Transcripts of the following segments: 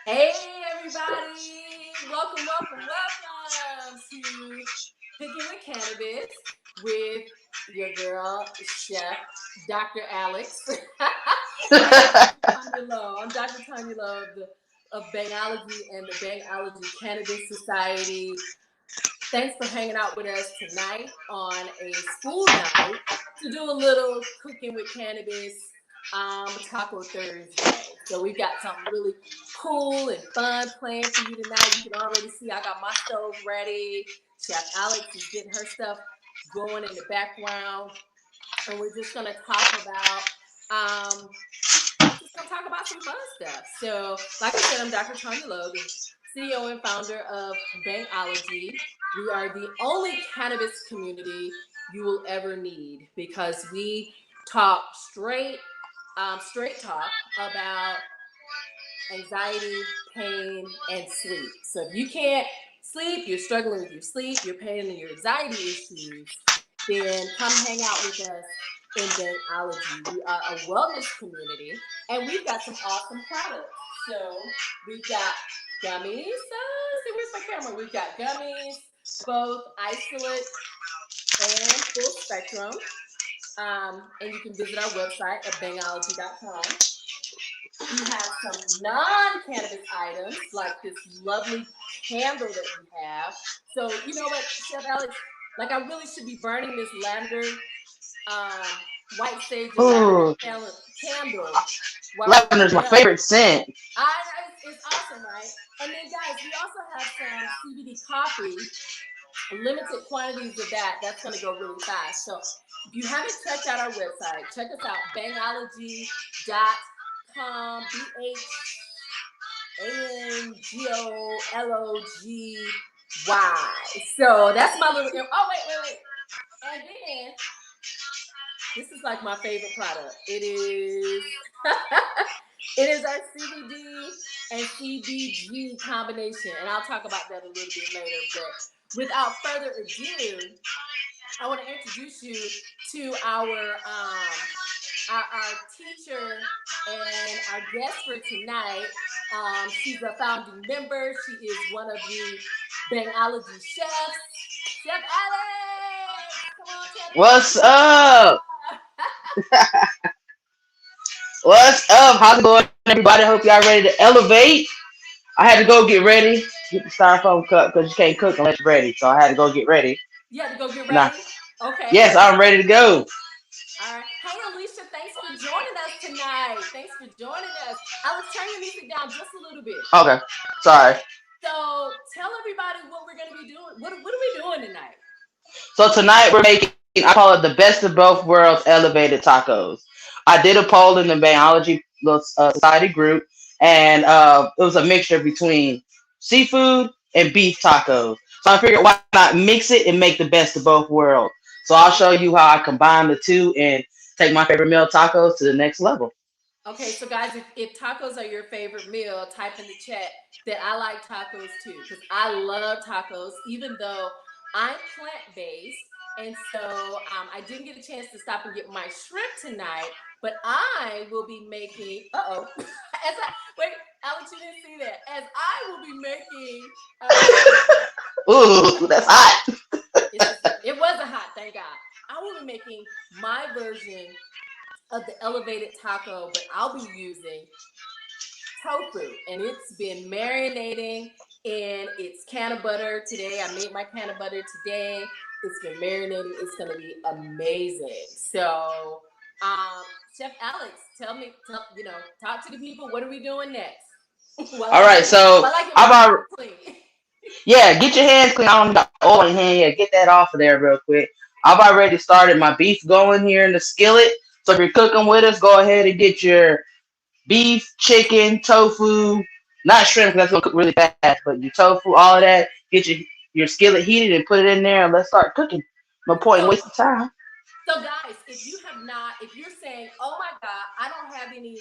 Hey everybody! Welcome to Cooking with Cannabis with your girl, Chef Dr. Alex and Dr. Tanya Lowe. I'm Dr. Tanya Lowe of Bangology and the Bangology Cannabis Society. Thanks for hanging out with us tonight on a school night to do a little cooking with cannabis Taco Thursday. So we've got something really cool and fun planned for you tonight. You can already see I got my stove ready. Chef Alex is getting her stuff going in the background. And we're just gonna talk about some fun stuff. So, like I said, I'm Dr. Tanya Lowe, the CEO and founder of Bangology. We are the only cannabis community you will ever need because we talk straight talk about anxiety, pain, and sleep. So if you can't sleep, you're struggling with your sleep, your pain, and your anxiety issues, then come hang out with us in Bangology. We are a wellness community, and we've got some awesome products. So we've got gummies. See, where's my camera? We've got gummies, both isolate and full spectrum. And you can visit our website at bangology.com. We have some non-cannabis items like this lovely candle that we have. So you know what, Chef Alex, like I really should be burning this lavender, white sage and lavender Ooh, candle while we're lavender's cooking my up. favorite scent. It's awesome, right? And then guys, we also have some CBD coffee, limited quantities of that. That's going to go really fast. So if you haven't checked out our website, check us out, bangology.com, BHANGOLOGY. So that's my little. Oh, wait. And then this is like my favorite product. It is. It is our CBD and CBG combination, and I'll talk about that a little bit later. But without further ado, I want to introduce you to our teacher and our guest for tonight. She's a founding member. She is one of the Bangology chefs. Chef Alex, come on, tell the people What's who you up? are. What's up? How's it going, everybody? I hope y'all ready to elevate. I had to go get ready, get the styrofoam cup because you can't cook unless you're ready. So I had to go get ready. You had to go get Now, ready. Okay. yes, I'm ready to go. All right. Hey, Alicia, thanks for joining us tonight. Thanks for joining us. Alex, turn your music down just a little bit. Okay, sorry. So tell everybody what we're going to be doing. What are we doing tonight? So tonight we're making, I call it the best of both worlds elevated tacos. I did a poll in the biology society group, and it was a mixture between seafood and beef tacos. So I figured why not mix it and make the best of both worlds. So I'll show you how I combine the two and take my favorite meal tacos to the next level. Okay, so guys, if tacos are your favorite meal, type in the chat that I like tacos too, because I love tacos, even though I'm plant based. And so I didn't get a chance to stop and get my shrimp tonight, but I will be making, as I, wait, Alex, you didn't see that. As I will be making, Ooh, that's hot. it wasn't hot, thank God. I will be making my version of the elevated taco, but I'll be using tofu, and it's been marinating in its cannabutter today. I made my cannabutter today. It's been marinating. It's going to be amazing. So, Chef Alex, talk to the people. What are we doing next? while All I right, get so while I get my I've hands already, clean. yeah, get your hands clean. I don't got oil in your hand yet. Get that off of there real quick. I've already started my beef going here in the skillet. So if you're cooking with us, go ahead and get your beef, chicken, tofu, not shrimp because that's gonna cook really fast, but your tofu, all of that. Get your skillet heated and put it in there and let's start cooking. No point in So, wasting time. So, guys, if you're saying, oh my God, I don't have any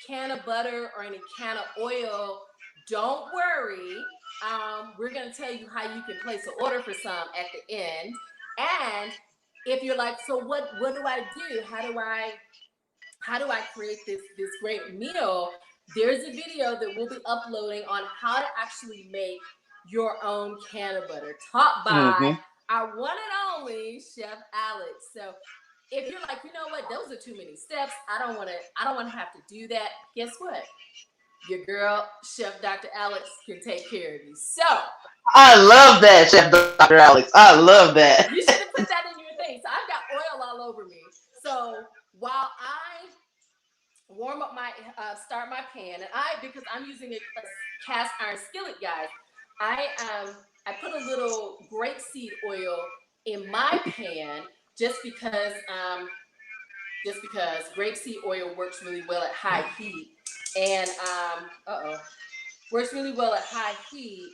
can of butter or any can of oil, don't worry. We're going to tell you how you can place an order for some at the end. And if you're like, so what do I do? How do I create this great meal? there's a video that we'll be uploading on how to actually make your own cannabutter, taught by Hmm. our one and only Chef Alex. So if you're like, you know what, those are too many steps. I don't want to have to do that. Guess what? Your girl, Chef Dr. Alex, can take care of you. So I love that, Chef Dr. Alex. I love that. you should have put that in your thing. So I've got oil all over me. So while I warm up my start my pan, and I because I'm using a cast iron skillet, guys. I I put a little grapeseed oil in my pan just because grapeseed oil works really well at high heat, and works really well at high heat,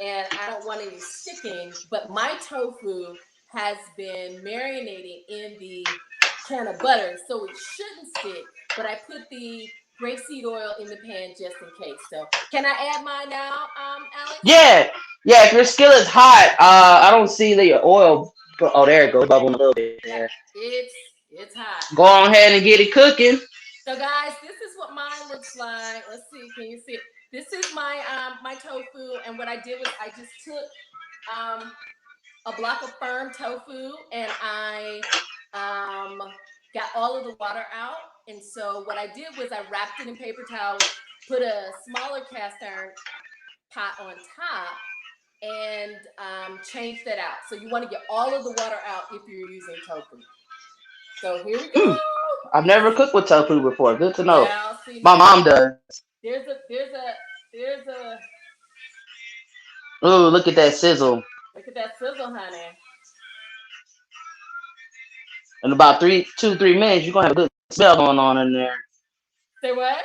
and I don't want any sticking. But my tofu has been marinating in the can of butter, so it shouldn't stick. But I put the grapeseed oil in the pan just in case. So can I add mine now, Alex? Yeah, yeah. If your skillet's hot, I don't see the oil. Oh, there it goes, bubbling a little bit Yeah, there. it's hot. Go on ahead and get it cooking. So guys, this is what mine looks like. Let's see, can you see it? This is my tofu, and what I did was I just took um a block of firm tofu, and I um, got all of the water out. And so what I did was I wrapped it in paper towels, put a smaller cast iron pot on top, and changed that out. So you want to get all of the water out if you're using tofu. So here we Mm, go. I've never cooked with tofu before. Good to know. Well, see My now mom does. there's a Ooh, look at that sizzle. look at that sizzle, honey. In about 3 minutes, you're gonna have a good smell going on in there. Say what?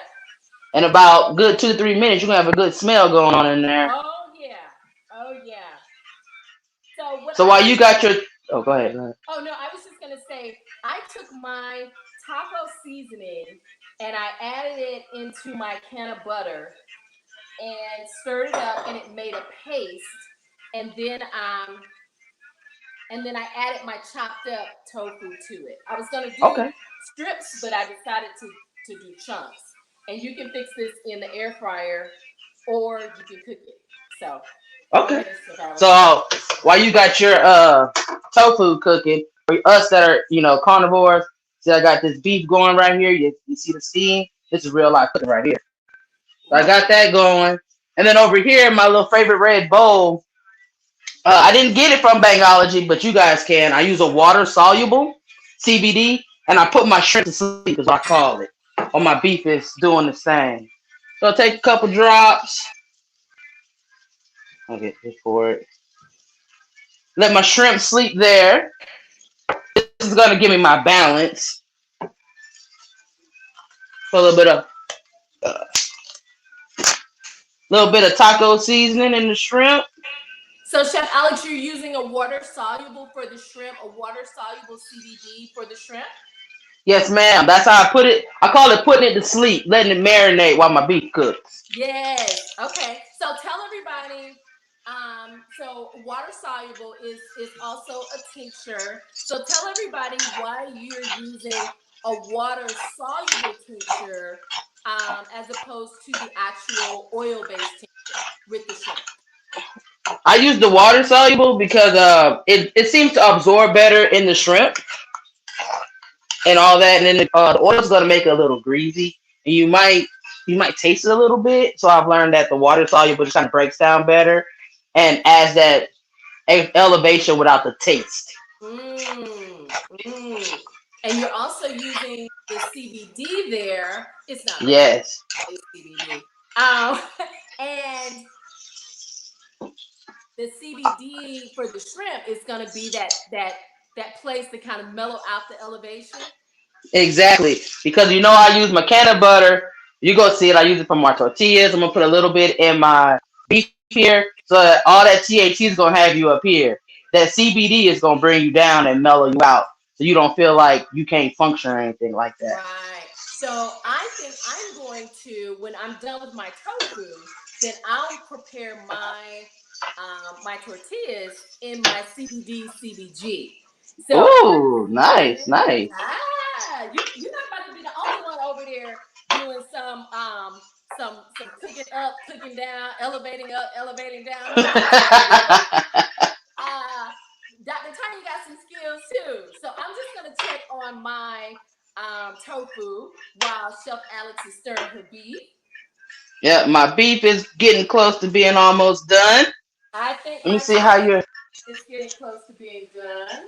In about good 2 to 3 minutes, you're gonna have a good smell going on in there. Oh yeah. Oh yeah. So what So I while you did got your, oh, go ahead. Go ahead. Oh no, I was just gonna say I took my taco seasoning and I added it into my can of butter and stirred it up, and it made a paste. And then I added my chopped up tofu to it. I was gonna do Okay. strips, but I decided to do chunks. And you can fix this in the air fryer, or you can cook it. So go Okay. ahead, Chef Alex. So while you got your tofu cooking, for us that are carnivores, see I got this beef going right here. You see the steam? This is real life cooking right here. So I Ooh. got that going, and then over here, my little favorite red bowl. I didn't get it from Bangology, but you guys can. I use a water soluble CBD, and I put my shrimp to sleep, is what I call it. Or my beef is doing the same. So I'll take a couple drops. I'll get this for it. Let my shrimp sleep there. This is gonna give me my balance. Put a uh, little bit of taco seasoning in the shrimp. So, Chef Alex, you're using a water soluble for the shrimp, a water soluble CBD for the shrimp? Yes, ma'am. That's how I put it. I call it putting it to sleep, letting it marinate while my beef cooks. Yes. Okay. So tell everybody. So water soluble is also a tincture. So tell everybody why you're using a water soluble tincture as opposed to the actual oil based tincture with the shrimp. I use the water soluble because it seems to absorb better in the shrimp and all that, and then the oil's gonna make it a little greasy, and you might taste it a little bit. So I've learned that the water soluble just kind of breaks down better and adds that elevation without the taste. Mm, mm. And you're also using the CBD there. It's not really Yes, it's CBD. Um, and the CBD for the shrimp is going to be that place to kind of mellow out the elevation. exactly. Because I use my cannabutter. You go see it. I use it for my tortillas. I'm gonna put a little bit in my beef here, so that all that THC is gonna have you up here. That CBD is gonna bring you down and mellow you out, so you don't feel like you can't function or anything like that. Right. So I think I'm going to, when I'm done with my tofu, then I'll prepare my tortillas in my CBD CBG. So Ooh, nice, nice. you're not about to be the only one over there doing some cooking up, cooking down, elevating up, elevating down. Let me just tell you, uh, Dr. Tanya got some skills too. So I'm just gonna check on my tofu while Chef Alex is stirring her beef. Yeah, my beef is getting close to being almost done. I think Let me my see how tofu you're. is getting close to being done.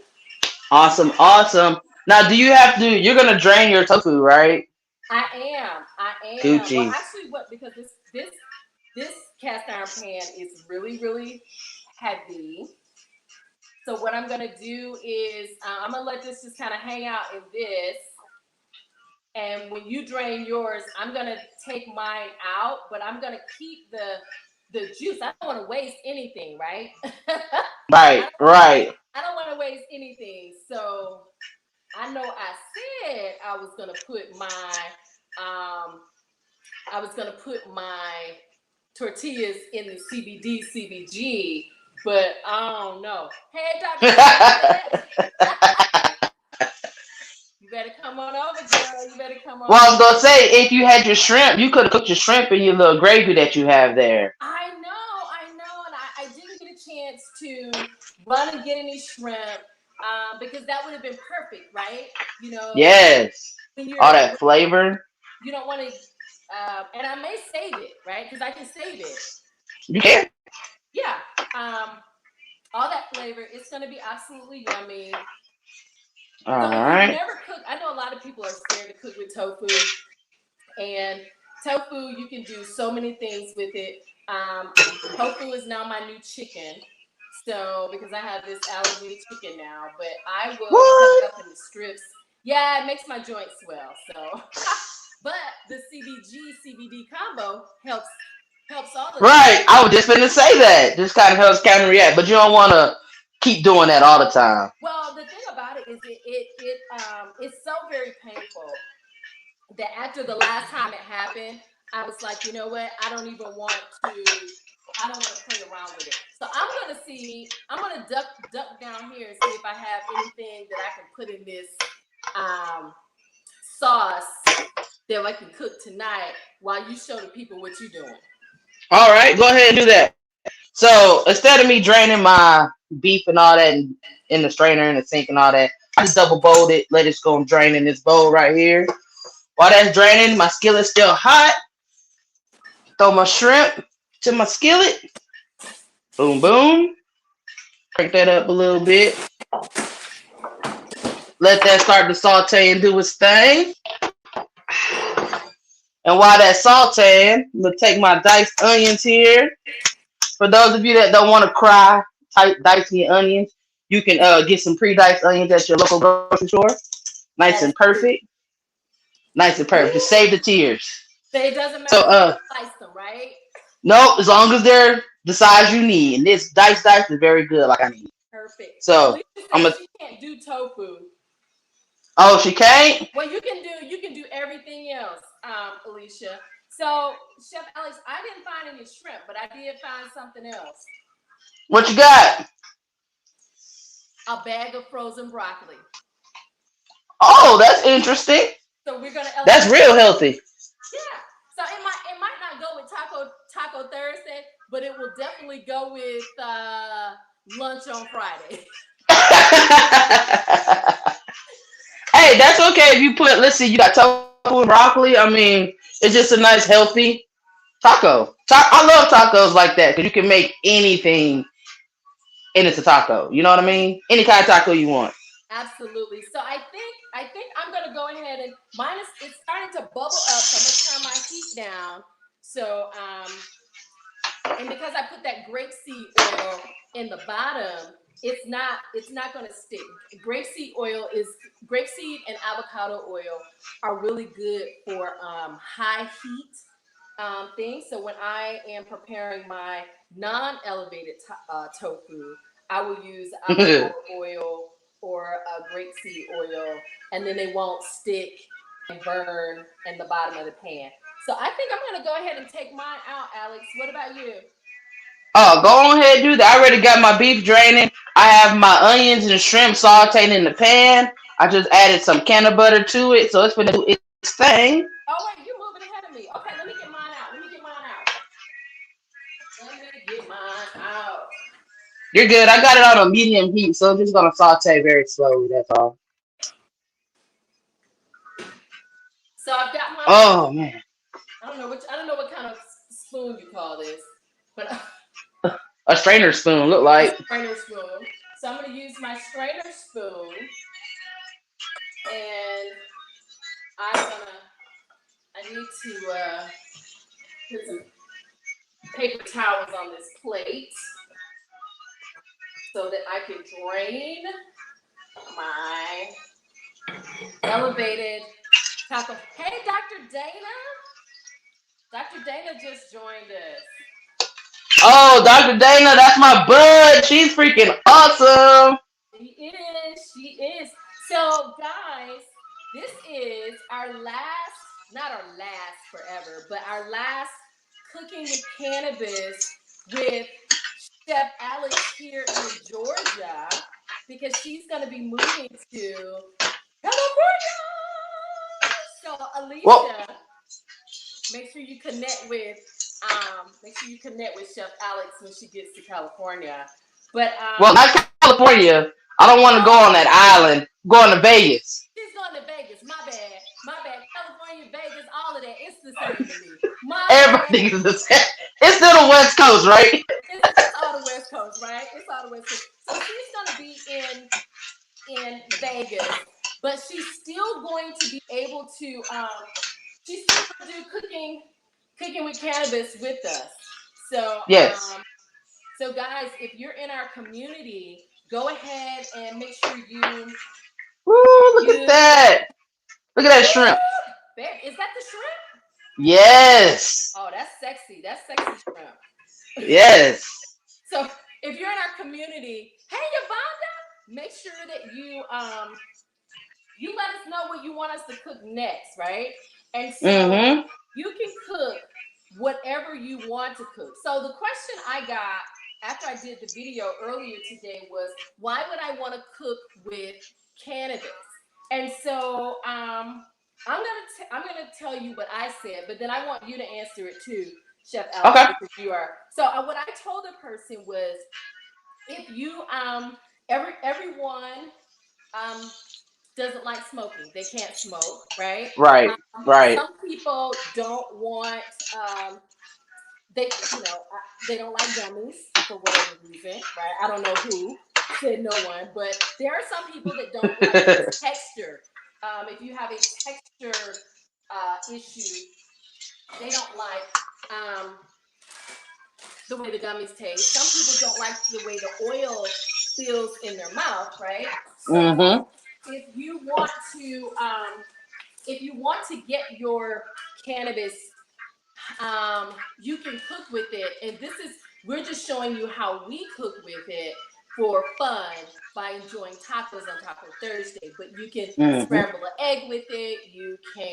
Awesome, awesome. Now, do you have to? You're gonna drain your tofu, right? I am. I am. Well, Gucci. actually, what because this cast iron pan is really heavy. So what I'm gonna do is I'm gonna let this just kind of hang out in this. And when you drain yours, I'm gonna take mine out, but I'm gonna keep the juice. I don't want to waste anything, right? I Right, don't want to waste. right. I don't want to waste anything. So I know I said um I was gonna put my tortillas in the CBD CBG, but I don't know. Hey, Dr. Chocolate, you better come on over, girl. You better come on Well, I was over. gonna say, if you had your shrimp, you could have cooked your shrimp in your little gravy that you have there. I know, and I didn't get a chance to run and get any shrimp because that would have been perfect, right? You know, Yes, when all you're that flavor. you don't want to, and I may save it, right? Because I can save it. You can. Yeah, um, all that flavor. It's gonna be absolutely yummy. All So if you've right. never cooked, I know a lot of people are scared to cook with tofu, and tofu you can do so many things with it. Tofu is now my new chicken. So because I have this allergy to chicken now, but I will cut it What? up into strips. Yeah, it makes my joints swell. So, but the CBG CBD combo helps all of that. Right. I was just gonna say that. Just kind of helps counter-react, but you don't want to keep doing that all the time. Well, the thing about it is it's so very painful that after the last time it happened, I was like, you know what? I don't want to play around with it. So I'm gonna duck down here and see if I have anything that I can put in this um, sauce that I can cook tonight while you show the people what you're doing. All right, go ahead and do that. So instead of me draining my beef and all that in the strainer and the sink and all that, I just double bowl it, let it go and drain in this bowl right here. While that's draining, my skillet's still hot. Throw my shrimp to my skillet. Boom, boom. Crank that up a little bit. Let that start to saute and do its thing. And while that's sauteing, I'm gonna take my diced onions here. For those of you that don't want to cry, type dicing your onions. You can get some pre-diced onions at your local grocery store. Nice and That's true. perfect. Nice and perfect. Just save the tears. So it doesn't So matter how you slice them, right? no, as long as they're the size you need. And this dice is very good, like I need. Perfect. So Alicia I'm says gonna. she can't do tofu. Oh, she can't. Well, you can do everything else, Alicia. So, Chef Alex, I didn't find any shrimp, but I did find something else. What you got? A bag of frozen broccoli. Oh, that's interesting. So we're gonna That's elevate. real healthy. Yeah. So it might not go with Taco Thursday, but it will definitely go with lunch on Friday. Hey, that's okay if you put. Let's see, you got tofu and broccoli. I mean, it's just a nice healthy taco. I love tacos like that because you can make anything and it's a taco. You know what I mean? Any kind of taco you want. Absolutely. So I think I'm gonna go ahead and it's starting to bubble up. So I'm gonna turn my heat down. So and because I put that grapeseed oil in the bottom, it's not going to stick. Grapeseed and avocado oil are really good for high heat things. So when I am preparing my non-elevated tofu, I will use avocado oil or grapeseed oil, and then they won't stick and burn in the bottom of the pan. So I think I'm going to go ahead and take mine out, Alex. What about you? Oh, go on ahead and do that. I already got my beef draining. I have my onions and shrimp sauteing in the pan. I just added some cannabutter to it, so it's gonna do its thing. Oh wait, you moving Okay, let me get mine out. Let me get mine out. Let me get mine out. You're good. I got it on a medium heat, so I'm just gonna saute very slowly. That's all. So I've got my, Oh man, I don't know what kind of spoon you call this, but a strainer spoon look a like. strainer spoon. So I'm going to use my strainer spoon, and I need to put some paper towels on this plate so that I can drain my elevated taco. Hey, Dr. Dana. Dr. Dana just joined us. Oh, Dr. Dana, that's my bud. She's freaking awesome. She is. She is. So, guys, this is our last, not our last forever, but our last Cooking with Cannabis with Chef Alex here in Georgia because she's going to be moving to California. So, Well, Alicia, make sure you connect with Chef Alex when she gets to California. But well, not California. I don't want to go oh, on that island. I'm going to Vegas. she's going to Vegas. My bad. My bad. California, Vegas, all of that. It's the same to me. My bad. Everything is the same. It's still the West Coast, right? It's all the West Coast, right? It's all the West Coast. So she's gonna be in Vegas, but she's still going to be able to she's still gonna do cooking with cannabis with us. So Yes. so guys, if you're in our community, go ahead and make sure you Woo, look at you that. Look at that shrimp. babe, is that the shrimp? Yes. Oh, that's sexy. That's sexy shrimp. Yes. So if you're in our community, hey Yvonne, make sure that you let us know what you want us to cook next, right? And so Mm-hmm. you can cook whatever you want to cook. So the question I got after I did the video earlier today was, why would I want to cook with cannabis? And so I'm gonna tell you what I said, but then I want you to answer it too, Chef Alex, Okay. because you are. So what I told the person was, if you everyone um doesn't like smoking. They can't smoke, right? Right. Right. Some people don't want they don't like gummies for whatever reason, right? I don't know who said no one, but there are some people that don't like the texture. If you have a texture issue, they don't like the way the gummies taste. Some people don't like the way the oil feels in their mouth, right? So Mm-hmm. if you want to get your cannabis, you can cook with it. And we're just showing you how we cook with it for fun by enjoying tacos on Taco Thursday. But you can Mm-hmm. scramble an egg with it. You can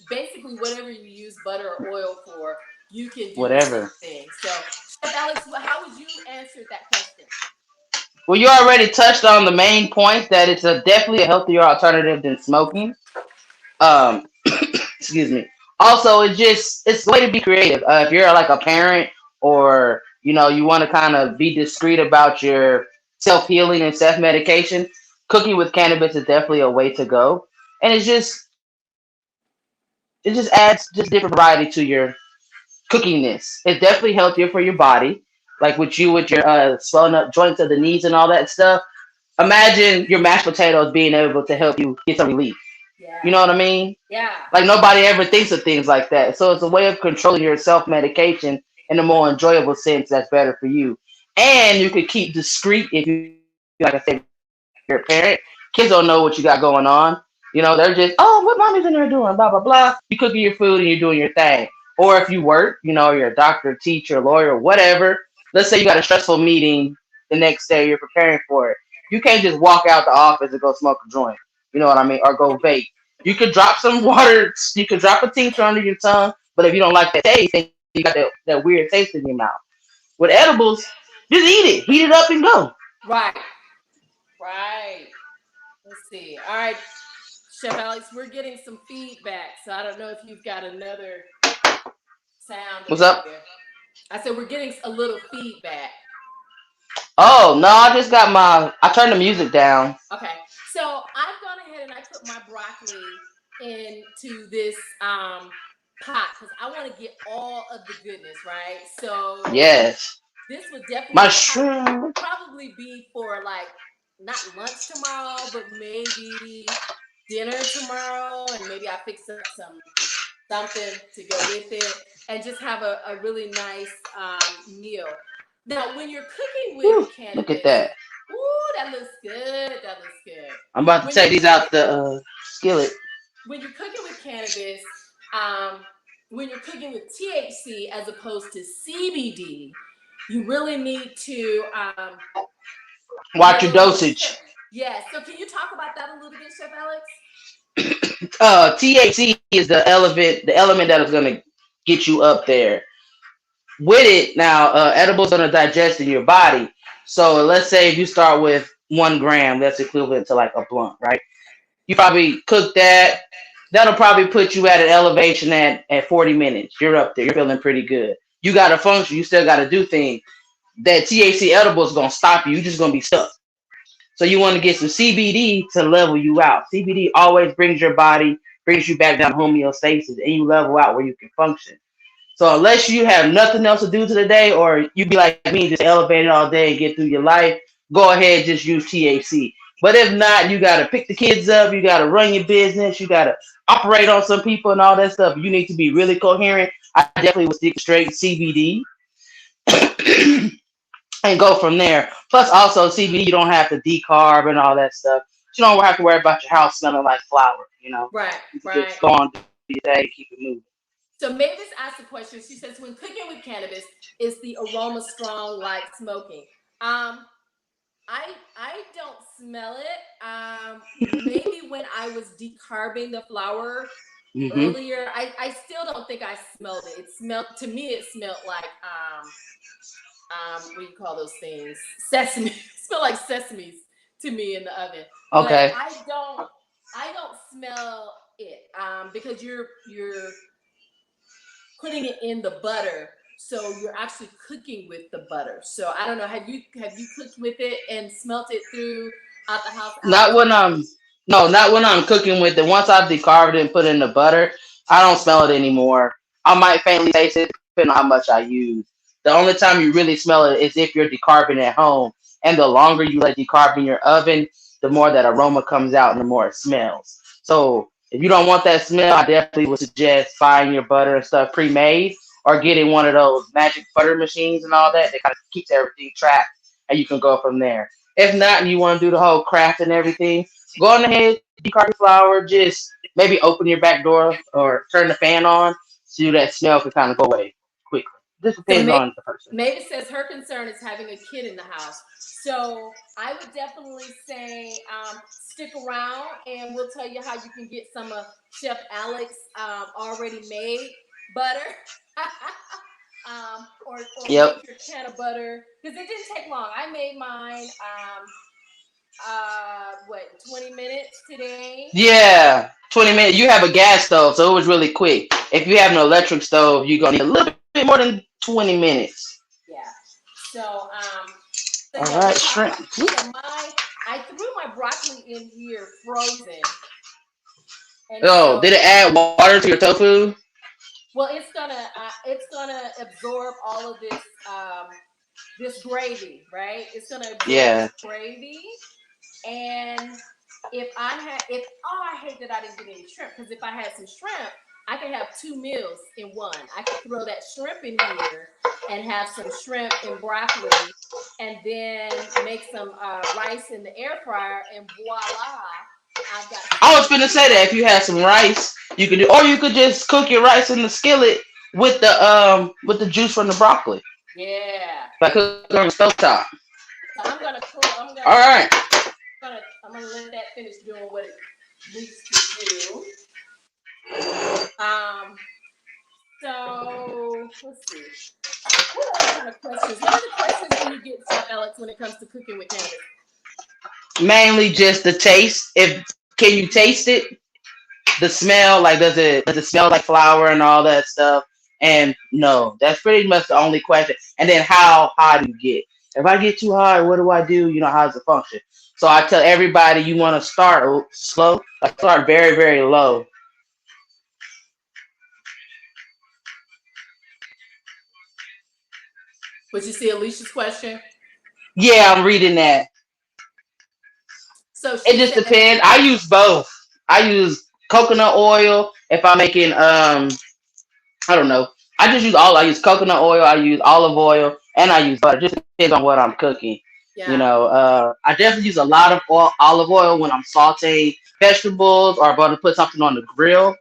basically whatever you use butter or oil for, you can do the same Whatever. thing. So, Chef Alex, how would you answer that question? Well, you already touched on the main point that it's definitely a healthier alternative than smoking. Um, excuse me. Also, it's a way to be creative. If you're like a parent or you want to kind of be discreet about your self healing and self medication, cooking with cannabis is definitely a way to go. And it just adds just different variety to your cookingness. It's definitely healthier for your body, like with your swelling up joints of the knees and all that stuff. Imagine your mashed potatoes being able to help you get some relief. You Yeah. know what I mean? Yeah. Like nobody ever thinks of things like that. So it's a way of controlling your self medication in a more enjoyable sense that's better for you. And you could keep discreet if you like I said, you're a parent. Kids don't know what you got going on. They're just, oh, what mommy's in there doing? Blah blah blah. You cooking your food and you're doing your thing. Or if you work, you're a doctor, teacher, lawyer, whatever. Let's say you got a stressful meeting the next day, you're preparing for it. You can't just walk out the office and go smoke a joint. You know what I mean? Or go vape. You could drop some water. You could drop a tincture under your tongue. But if you don't like that taste, then you got that weird taste in your mouth. With edibles, just eat it, heat it up, and go. Right. Right. Let's see. All right, Chef Alex, we're getting some feedback, so I don't know if you've got another. sound What's over up? here. I said we're getting a little feedback. Oh no, I just got my. I turned the music down. Okay, so I've gone ahead and I put my broccoli into this pot because I want to get all of the goodness, right? So Yes, this would definitely mushroom. probably be for like not lunch tomorrow, but maybe dinner tomorrow, and maybe I fix up something to go with it, and just have a really nice meal. Now, when you're cooking with Whew, look at cannabis, that. ooh, that looks good. That looks good. I'm about to When take you're these cooking out the skillet. when you're cooking with cannabis, um, when you're cooking with THC as opposed to CBD, you really need to Watch get a your little more dosage. careful. Yeah. So, can you talk about that a little bit, Chef Alex? THC is the element that is gonna get you up there. With it now, edibles gonna digest in your body. So let's say if you start with 1 gram, that's equivalent to like a blunt, right? You probably cook that. That'll probably put you at an elevation at 40 minutes. You're up there. You're feeling pretty good. You got to function. You still got to do things. That THC edible is gonna stop you. You're just gonna be stuck. So you want to get some CBD to level you out. CBD always brings your body, brings you back down to homeostasis, and you level out where you can function. So unless you have nothing else to do to the day, or you be like me, just elevate it all day and get through your life, go ahead, just use THC. But if not, you gotta pick the kids up, you gotta run your business, you gotta operate on some people and all that stuff. You need to be really coherent. I definitely would stick straight CBD and go from there. Plus, also CBD, you don't have to decarb and all that stuff. You don't have to worry about your house smelling like flour. Right, You can just right. go on do your day, keep it moving. So Mavis asked a question. She says, when cooking with cannabis, is the aroma strong like smoking? Um, I don't smell it. Maybe when I was decarbing the flour Hmm. earlier, I still don't think I smelled it. It smelled to me. It smelled like what do you call those things? Sesame. It smelled like sesames to me in the oven. But Okay. I don't smell it because you're putting it in the butter, so you're actually cooking with the butter. So I don't know, have you cooked with it and smelt it through out the house, Not Alex? when I'm no, not when I'm cooking with it. Once I've decarved it and put it in the butter, I don't smell it anymore. I might faintly taste it depending on how much I use. The only time you really smell it is if you're decarbing at home. And the longer you let decarb in your oven, the more that aroma comes out and the more it smells. So if you don't want that smell, I definitely would suggest buying your butter and stuff pre-made or getting one of those magic butter machines and all that. That kind of keeps everything trapped and you can go from there. If not, and you want to do the whole craft and everything, go on ahead, decarb your flour, just maybe open your back door or turn the fan on so that smell can kind of go away quickly. This So depends on the person. Mavis says her concern is having a kid in the house. So I would definitely say stick around, and we'll tell you how you can get some of Chef Alex already made butter. Or Yep. make your cannabutter, because it didn't take long. I made mine what, 20 minutes today. Yeah. 20 minutes. You have a gas stove, so it was really quick. If you have an electric stove, you're going to need a little bit more than 20 minutes. Yeah. So so All yeah, right, we'll talk shrimp. about, so my I threw my broccoli in here frozen. And Oh, did so, it add water to your tofu? well, it's gonna absorb all of this gravy, right? It's gonna absorb Yeah. this gravy. And I hate that I didn't get any shrimp, because if I had some shrimp, I could have two meals in one. I could throw that shrimp in here and have some shrimp and broccoli, and then make some rice in the air fryer, and voila, I've got I was steak. gonna say that if you had some rice, you could do, or you could just cook your rice in the skillet with the juice from the broccoli, Yeah. like cook on the stove top. So I'm gonna cool. All right. I'm gonna let that finish doing what it needs to do. Um. So let's see. What other kind of questions? What other questions do you get, Chef Alex, when it comes to cooking with cannabis? Mainly just the taste. If can you taste it? The smell, like does it smell like flour and all that stuff? And no, that's pretty much the only question. And then how high do you get? If I get too high, what do I do? You know, how does it function? So I tell everybody you want to start slow, like start very, very low. But you see Alicia's question. Yeah, I'm reading that. So It she just said, depends. I use both. I use coconut oil if I'm making I don't know. I just use all. I use coconut oil. I use olive oil, and I use butter. Just depends on what I'm cooking. You yeah. know, I definitely use a lot of olive oil when I'm sauteing vegetables or about to put something on the grill.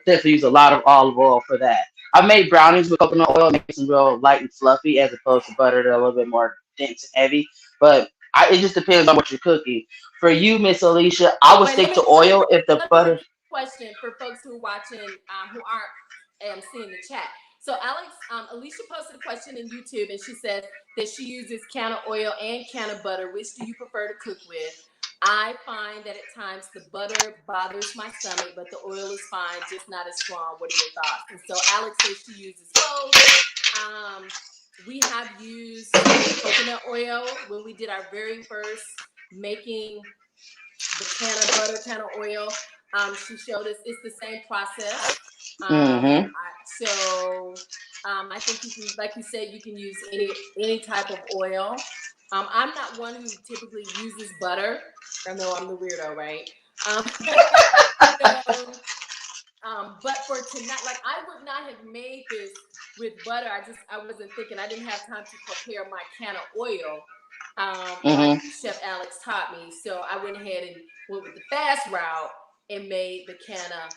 Definitely use a lot of olive oil for that. I've made brownies with coconut oil, make some real light and fluffy, as opposed to butter, they're a little bit more dense and heavy. But it just depends on what you're cooking. For you, Miss Alicia, I would Wait, let stick me to let me oil if the let me butter. repeat the question for folks who are watching, who aren't seeing the chat. So Alex, Alicia posted a question in YouTube, and she says that she uses can of oil and can of butter. Which do you prefer to cook with? I find that at times the butter bothers my stomach, but the oil is fine, just not as strong. What are your thoughts? And so Alex says she uses both. Um, we have used coconut oil when we did our very first making the can of butter, can of oil. She showed us it's the same process. Mm-hmm. I think you can, like you said, you can use any type of oil. I'm not one who typically uses butter. I know I'm the weirdo, right? Um, so, but for tonight, like I would not have made this with butter. I wasn't thinking. I didn't have time to prepare my can of oil, like Mm-hmm. Chef Alex taught me. So I went ahead and went with the fast route and made the can of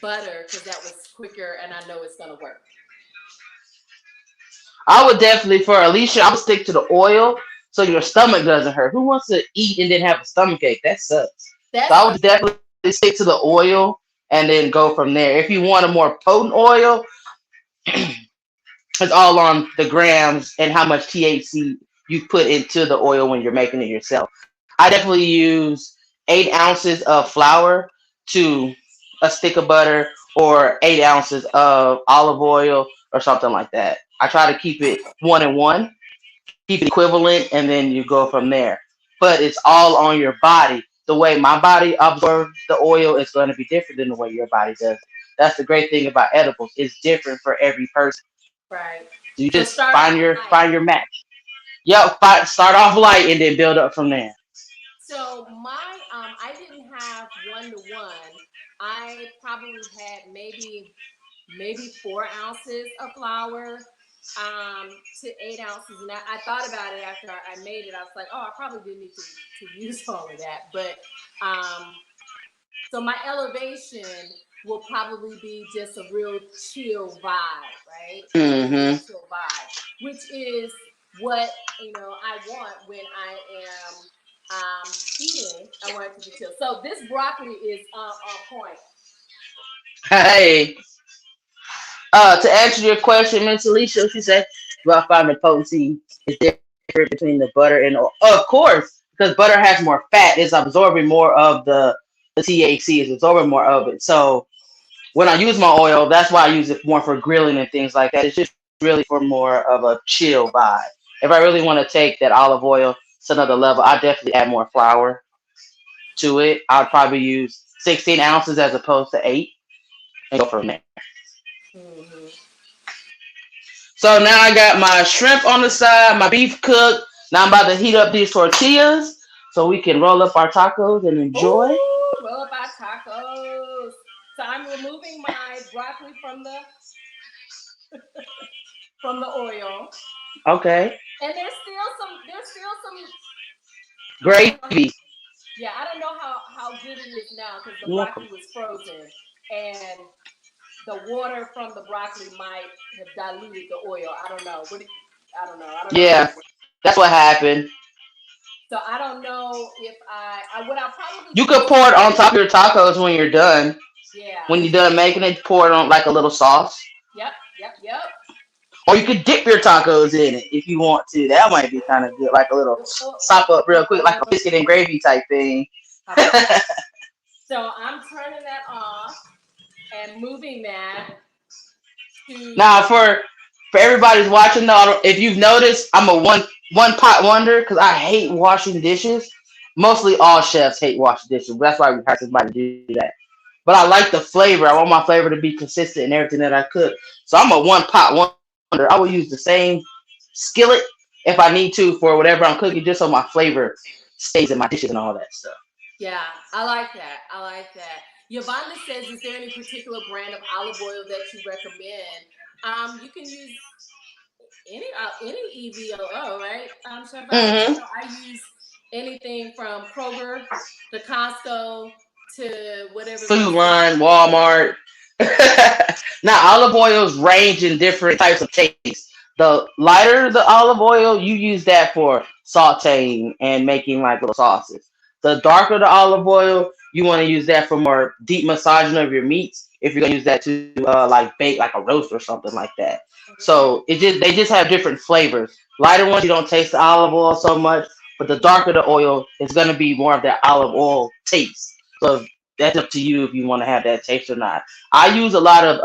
butter because that was quicker and I know it's gonna work. I would definitely for Alicia, I would stick to the oil so your stomach doesn't hurt. Who wants to eat and then have a stomach ache? That sucks. So That's I right. would definitely stick to the oil and then go from there. If you want a more potent oil, it's all on the grams and how much THC you put into the oil when you're making it yourself. I definitely use 8 ounces of flour to a stick of butter or 8 ounces of olive oil or something like that. I try to keep it 1 and 1, keep it equivalent, and then you go from there. But it's all on your body. The way my body absorbs the oil is going to be different than the way your body does it. That's the great thing about edibles. It's different for every person. Right. So you So just start find off your light. find your match. Yep, start off light and then build up from there. So I didn't have 1 to 1. I probably had maybe 4 ounces of flour to 8 ounces, and I thought about it after I made it. I was like, oh, I probably didn't need to use all of that, but um, so my elevation will probably be just a real chill vibe, right? Just a real Hmm. chill vibe, which is what I want when I am eating. I want it to be chill. So this broccoli is on point. Hey, to answer your question, Miss Alicia, she said, "Do I find the potency is different between the butter and oil?" Of course, because butter has more fat, it's absorbing more of the THC, it's absorbing more of it. So when I use my oil, that's why I use it more for grilling and things like that. It's just really for more of a chill vibe. If I really want to take that olive oil to another level, I definitely add more flour to it. I'd probably use 16 ounces as opposed to 8 and go from there. Hmm. So now I got my shrimp on the side, my beef cooked. Now I'm about to heat up these tortillas so we can roll up our tacos and enjoy. Ooh, roll up our tacos. So I'm removing my broccoli from the oil, Okay. and there's still some. I don't know. Gravy. Yeah, I don't know how good it is now because the You're welcome. broccoli was frozen, and the water from the broccoli might have diluted the oil. I don't know. I don't know. I don't know how Yeah, it works. that's what happened. So I don't know if what I'll probably You do could is pour it on top of your tacos when you're done. yeah. When you're done making it, pour it on like a little sauce. Yep. Yep. Yep. Or you could dip your tacos in it if you want to. That might be kind of good, like a little sop up real quick, like a biscuit and gravy type thing. Okay. So I'm turning that off and moving that. to Now for everybody's watching though, if you've noticed, I'm a one pot wonder because I hate washing dishes. Mostly all chefs hate washing dishes. That's why we hire somebody to do that. But I like the flavor. I want my flavor to be consistent in everything that I cook. So I'm a one pot wonder. I will use the same skillet if I need to for whatever I'm cooking, just so my flavor stays in my dishes and all that stuff. yeah, I like that. I like that. Yvonne says, is there any particular brand of olive oil that you recommend? You can use any EVOO, right? Chef Alex. Hmm. So I use anything from Kroger to Costco to whatever Food makes sense. line, Walmart. Now, olive oils range in different types of taste. The lighter the olive oil, you use that for sauteing and making like little sauces. The darker the olive oil, you want to use that for more deep massaging of your meats. If you're gonna use that to like bake like a roast or something like that. Mhm. So they just have different flavors. Lighter ones you don't taste the olive oil so much, but the darker the oil is gonna be more of that olive oil taste. So that's up to you if you want to have that taste or not. I use a lot of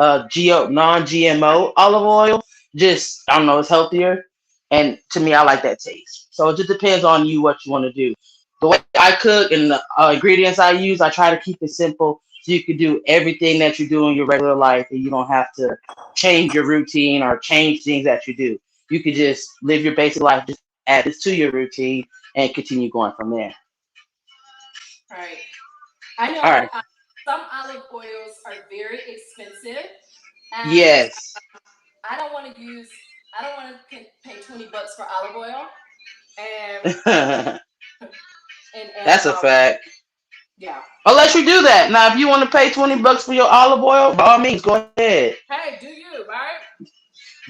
non-GMO olive oil. Just I don't know, it's healthier, and to me, I like that taste. So it just depends on you what you want to do. The way I cook and the ingredients I use, I try to keep it simple so you can do everything that you do in your regular life, and you don't have to change your routine or change things that you do. You could just live your basic life, just add this to your routine, and continue going from there. Right. I All know right. some olive oils are very expensive, and Yes. I don't want to use. I don't want to pay $20 for olive oil and That's and a fact. yeah. Unless you do that. Now, if you want to pay $20 for your olive oil, by all means, go ahead. Hey, do you right?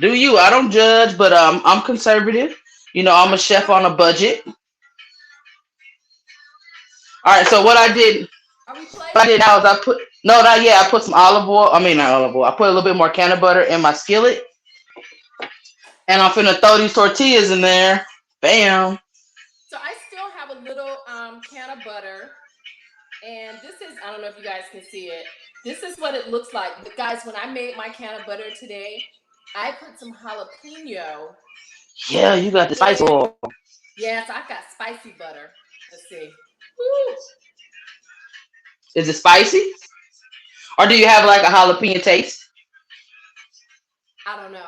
Do you? I don't judge, but I'm conservative. You know, I'm I a chef know. on a budget. All right. So Are we what I plating? did now is I put no, not yet. I put some olive oil. I mean, not olive oil. I put a little bit more cannabutter in my skillet, and I'm finna throw these tortillas in there. Bam. So I still have a little can of butter, and this is I don't know if you guys can see it. This is what it looks like. But guys, when I made my can of butter today, I put some jalapeno Yeah, you got the spice in. oil. Yes, I got spicy butter. Let's see. Woo! Is it spicy, or do you have like a jalapeno taste? I don't know.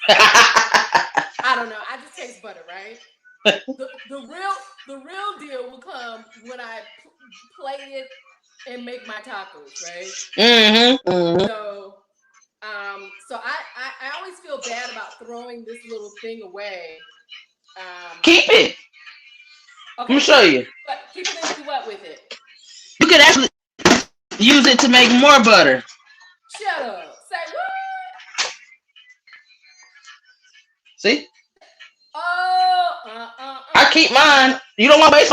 I don't know. I just taste butter, right? The real deal will come when I plate it and make my tacos, right? Hmm. Hmm. So I always feel bad about throwing this little thing away. Um, Keep it. Let me okay, show you. keep it and do what with it? You could actually use it to make more butter. Shut up. Say what? See, Oh, I keep mine. You don't want to waste.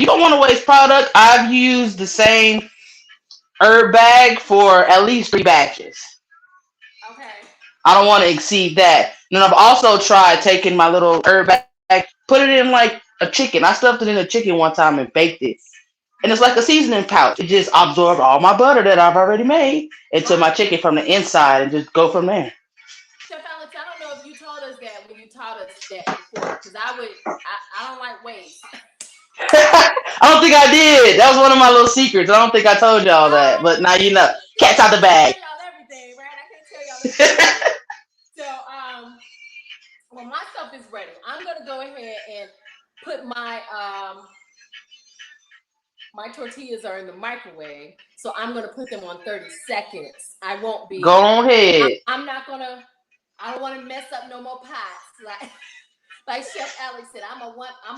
You don't want to waste product. I've used the same herb bag for at least 3 batches. okay. I don't want to exceed that. And then I've also tried taking my little herb bag, put it in like a chicken. I stuffed it in a chicken one time and baked it. And it's like a seasoning pouch. It just absorbed all my butter that I've already made into my Right. chicken from the inside and just go from there. Chef Alex, I don't know if you told us that when you taught us that before, because I don't like waste. I don't think I did. That was one of my little secrets. I don't think I told y'all that. Oh, But now you know. you Cat's know out I the can't bag. tell y'all everything, right? I can't tell y'all everything. So, well, my stuff is ready. I'm gonna go ahead and put my tortillas are in the microwave, so I'm gonna put them on 30 seconds. I won't Go be. on ahead. I'm not gonna. I don't want to mess up no more pots. Like like Chef Alex said, I'm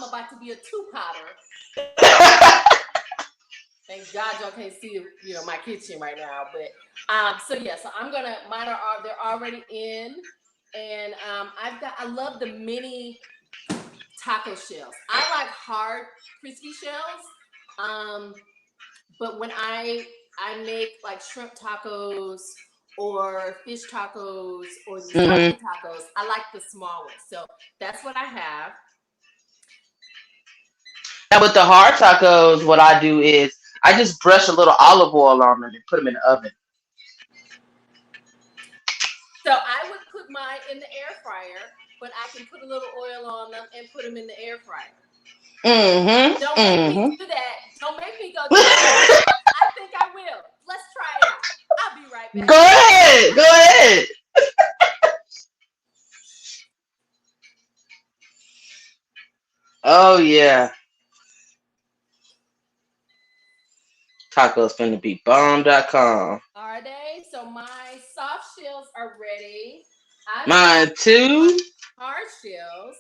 about to be a two potter. Thank God y'all can't see my kitchen right now. But so yeah, so I'm gonna mine are they're already in, and I love the mini taco shells. I like hard crispy shells. Um, but when I make like shrimp tacos or fish tacos or these Hmm. healthy tacos, I like the small ones. So that's what I have. Now with the hard tacos, what I do is I just brush a little olive oil on them and put them in the oven. So I would put mine in the air fryer, but I can put a little oil on them and put them in the air fryer. Mm-hmm. Don't make me Mm-hmm. do that. Don't make me go do that. But I think I will. Let's try it out. I'll be right Go back. ahead. Go ahead. Oh yeah. Tacos finna be bomb.com. Are they? So my soft shells are ready. I've got Mine my too. hard shells.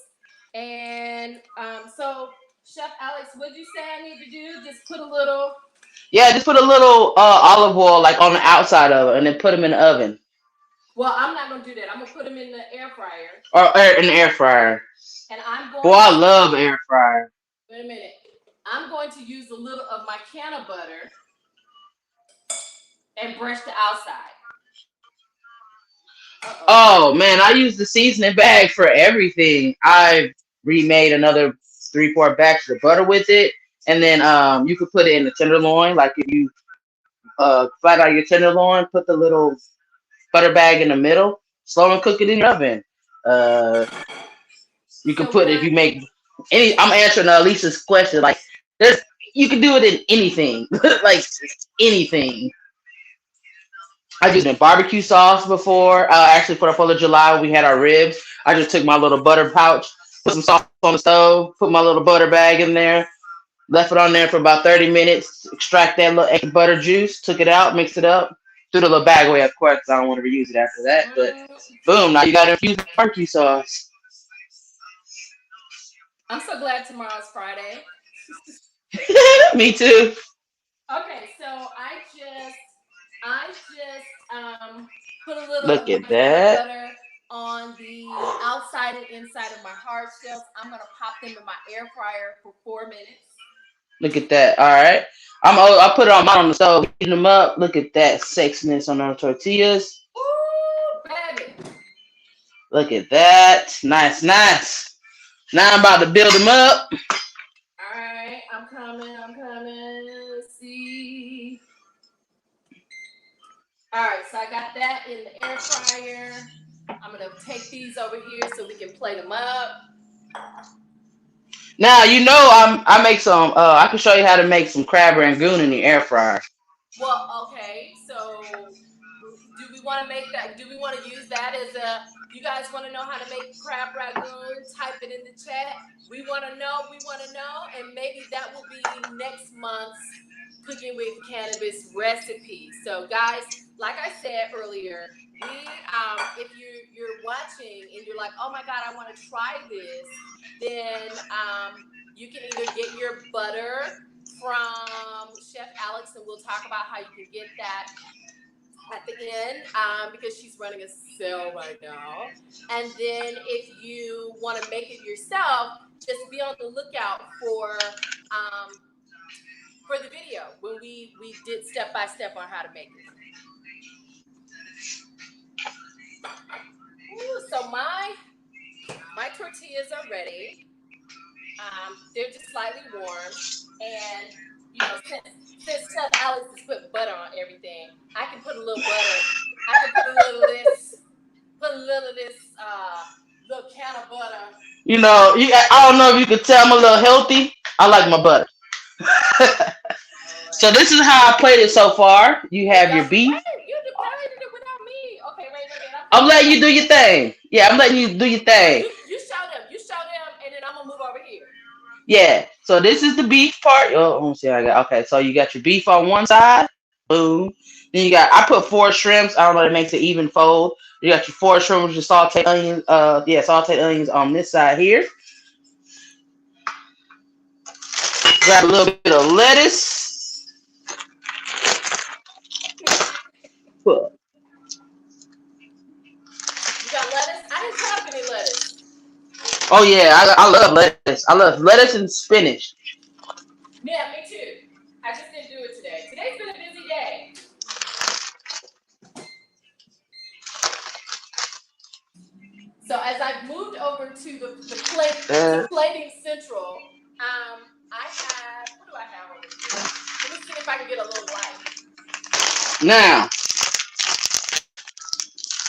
And so Chef Alex, what'd you say I need to do? Just put a little. Yeah, just put a little olive oil like on the outside of it, and then put them in the oven Well, I'm not gonna do that. I'm gonna put them in the air fryer, or in the air fryer. and I'm Boy, going I to love air fryer. wait a minute. I'm going to use a little of my canna butter and brush the outside. Uh oh. Oh man, I use the seasoning bag for everything. I remade another 3, 4 batches of butter with it, and then you could put it in the tenderloin. Like if you flat out your tenderloin, put the little butter bag in the middle, slow and cook it in the oven. Uh, you can So put if what? you make any. I'm answering Lisa's question. Like there's you can do it in anything, like anything. I used in barbecue sauce before. Actually, for the 4th of July, when we had our ribs. I just took my little butter pouch, put some sauce on the stove, put my little butter bag in there, left it on there for about 30 minutes, extract that little egg butter juice, took it out, mixed it up, threw the little bag away, of course, 'cause I don't want to reuse it after that. But Mm, boom, now you got infused barbecue sauce. I'm so glad tomorrow's Friday. Me too. Okay, so I just put a little Look of at my canna that. butter on the outside and inside of my hard shells. I'm gonna pop them in my air fryer for 4 minutes. Look at that. All right. I put it on mine on the stove, heating them up. Look at that sexiness on our tortillas. Ooh, baby. Look at that. Nice, nice. Now I'm about to build them up. All right, I'm coming. I'm coming. Let's see. All right, so I got that in the air fryer. I'm gonna take these over here so we can plate them up. Now you know I make some. I can show you how to make some crab rangoon in the air fryer. Well, okay. So, do we want to make that? Do we want to use that as a? You guys want to know how to make crab ragoon? Type it in the chat. We want to know. We want to know, and maybe that will be next month's cooking with cannabis recipe. So, guys, like I said earlier, if you're watching and you're like, oh my god, I want to try this, then you can either get your butter from Chef Alex, and we'll talk about how you can get that at the end because she's running a sale right now. And then if you want to make it yourself, just be on the lookout um, for the video when we did step by step on how to make it. Ooh, so my tortillas are ready. They're just slightly warm, and since Chef Alex is putting butter on everything, I can put a little butter. I can put a little of this, little can of butter. I don't know if you could tell I'm a little healthy. I like my butter. Lord. So this is how I played it so far. You Well, have your y'all, beef. wait, you debated it without me. Okay, wait. I'm I'm coming. letting you do your thing. Yeah, I'm letting you do your No, thing. you show them, and then I'm gonna move over here. Yeah. So this is the beef part. Oh, let me see how I got. Okay, so you got your beef on one side. Boom. Then you got. I put 4 shrimps. I don't know. It makes it even fold. You got your 4 shrimps, your sauteed onions. Yeah, sauteed onions on this side here. Grab a little bit of lettuce. You got lettuce? I didn't cut up any lettuce. Oh yeah, I love lettuce. I love lettuce and spinach. Yeah, me too. I just didn't do it today. Today's been a busy day. So as I've moved over to the plate to Uh, plating central, I have what do I have over here? Let me see if I can get a little light. Now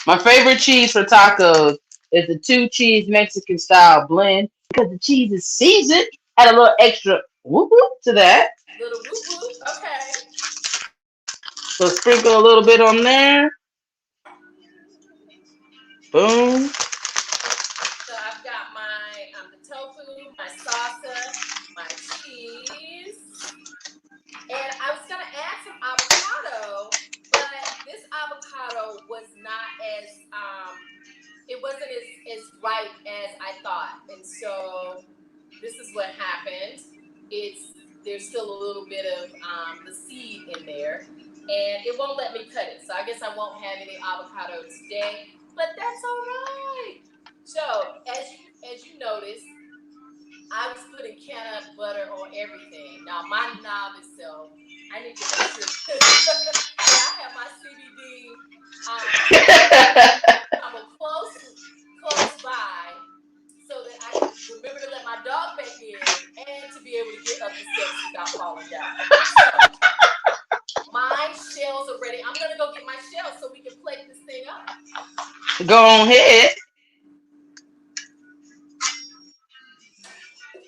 My favorite cheese for tacos is the two cheese Mexican style blend because the cheese is seasoned. Add a little extra whoop whoop to that. Little whoop whoop. Okay. So sprinkle a little bit on there. Boom. So I've got my the tofu, my salsa, my cheese, and I was gonna add some avocado, but this avocado was not as it wasn't as ripe as I thought, and so this is what happened. It's There's still a little bit of the seed in there, and it won't let me cut it. So I guess I won't have any avocado today, but that's all right. So as you notice, I was putting canna butter on everything. Now my novice self, I need to make sure that I have my CBD close by so that I can remember to let my dog back in and to be able to get up the steps without falling down. So my shells are ready. I'm gonna go get my shells so we can plate this thing up. Go on ahead.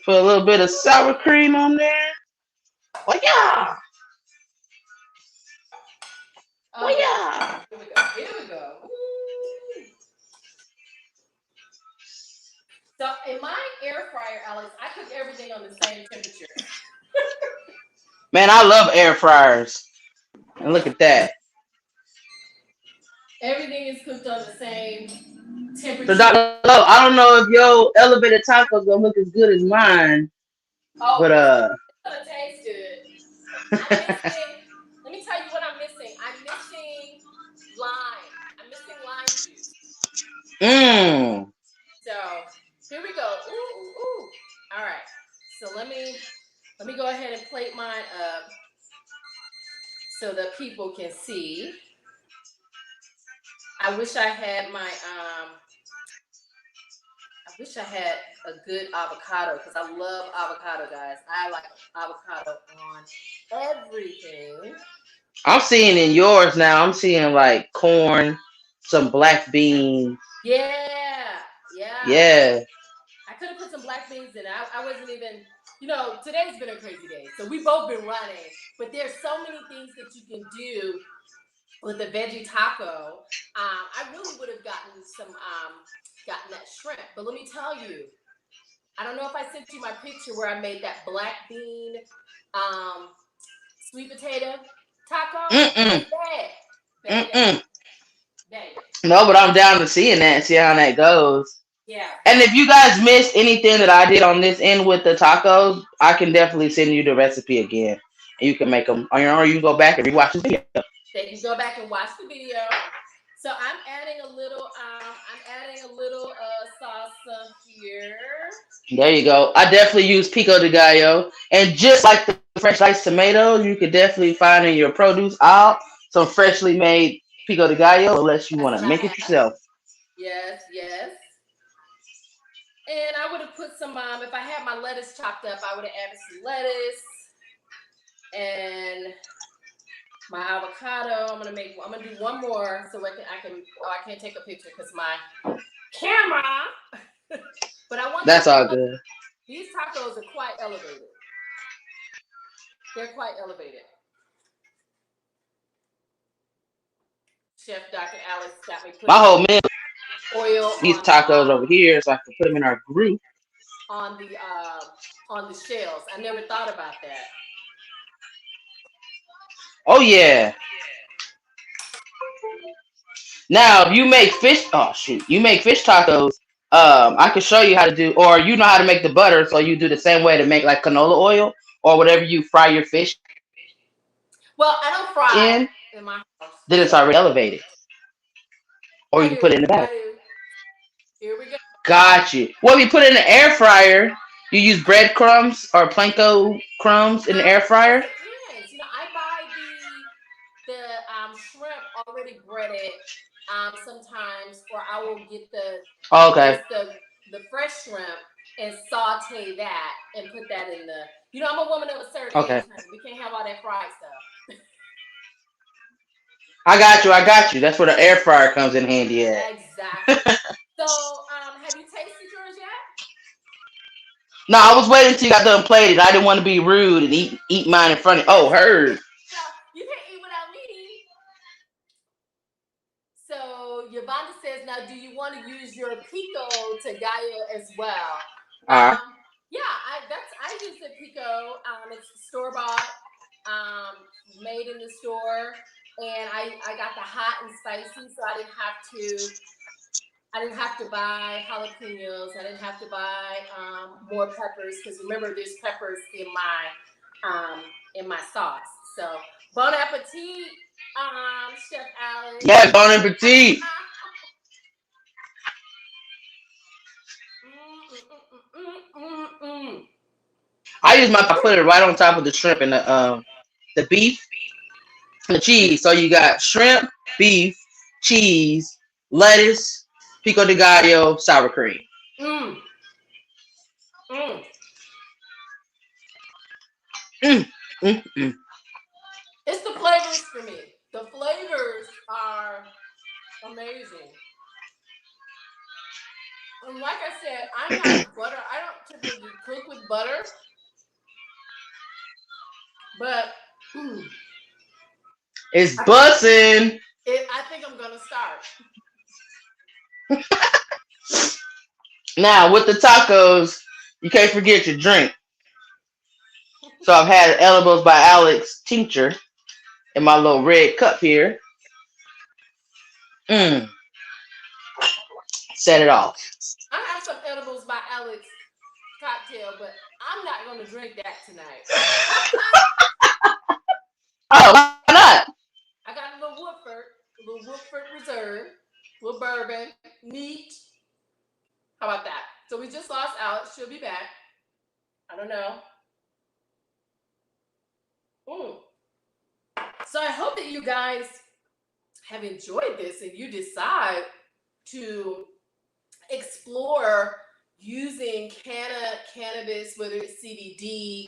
Put a little bit of sour cream on there. Oh yeah. Oh Oh, yeah. here we go. Here we go. Woo. So in my air fryer, Alex, I cook everything on the same temperature. Man, I love air fryers. And look at that. Everything is cooked on the same So temperature. Dr. Lowe, I don't know if your elevated tacos gonna look as good as mine, Oh, but it's gonna taste good. I'm missing. Let me tell you what I'm missing. I'm missing lime. I'm missing lime juice. mmm. So here we go. Ooh, ooh, ooh. All right. So let me go ahead and plate mine up so that people can see. I wish I had my I wish I had a good avocado because I love avocado, guys. I like avocado on everything. I'm seeing in yours now. I'm seeing like corn, some black beans. Yeah, yeah. Yeah. I could have put some black beans in it. I wasn't even, today's been a crazy day. So we both been running, but there's so many things that you can do with a veggie taco. I really would have gotten that shrimp, but let me tell you, I don't know if I sent you my picture where I made that black bean um, sweet potato taco. Mm-mm. Baby, baby, Mm-mm. baby. No, but I'm down to seeing that, see how that goes. Yeah. And if you guys missed anything that I did on this end with the tacos, I can definitely send you the recipe again. And you can make them, or you can go back and rewatch this video. They can go back and watch the video. So I'm adding a little salsa here. There you go. I definitely use pico de gallo. And just like the fresh diced tomatoes, you could definitely find in your produce aisle some freshly made pico de gallo unless you That's want what to I make it have. yourself. Yes, yes. And I would have put some if I had my lettuce chopped up, I would have added some lettuce and my avocado. I'm gonna do one more so I can't take a picture because my camera. But I want you That's to all know good. these tacos are quite elevated. They're quite elevated. Chef Dr. Alex got me My putting whole meal, oil these tacos over here, so I can put them in our group. on the uh, on the shells. I never thought about that. Oh yeah. Now, if you make fish, oh shoot, you make fish tacos. I can show you how to do, or you know how to make the butter, so you do the same way to make like canola oil or whatever you fry your fish in. Well, I don't Then it's fry already in my elevated, house, or you so can put it in the batter. I do. I do. Here we go. Got you. Well, if you put it in the air fryer, you use breadcrumbs or planko crumbs in the air Just fryer. depends. I buy the shrimp already breaded sometimes, or I will get the Oh, okay. just the fresh shrimp and saute that and put that in the. I'm a woman of a certain Okay. age, honey. We can't have all that fried stuff. I got you. I got you. That's where the air fryer comes in handy at. Exactly. So, have you tasted yours yet? No, I was waiting until you got done playing it. I didn't want to be rude and eat mine in front of. Oh, heard. So you can't eat without me. So Yvonne says, now, do you want to use your pico to gallo as well? All right. Yeah, I use the pico. It's store bought, made in the store, and I got the hot and spicy, so I didn't have to buy jalapenos. I didn't have to buy more peppers because remember, there's peppers in my sauce. So bon appetit, Chef Alex. Yes, bon appetit. I use my. I put it right on top of the shrimp and the beef and the cheese. So you got shrimp, beef, cheese, lettuce, pico de gallo, sour cream. Mm, mm. Mm, mm. It's the flavors for me. The flavors are amazing. And like I said, I'm not a butter. I don't typically cook with butter, but It's I think bussin'. I think I'm gonna start. Now with the tacos, you can't forget your drink. So I've had Elbows by Alex tincture in my little red cup here. Mm, set it off. I have some edibles by Alex cocktail, but I'm not gonna drink that tonight. Oh, why not? I got a little Woodford Reserve, a little bourbon, neat. How about that? So we just lost Alex. She'll be back. I don't know. Mm. So I hope that you guys have enjoyed this and you decide to explore using cannabis, whether it's CBD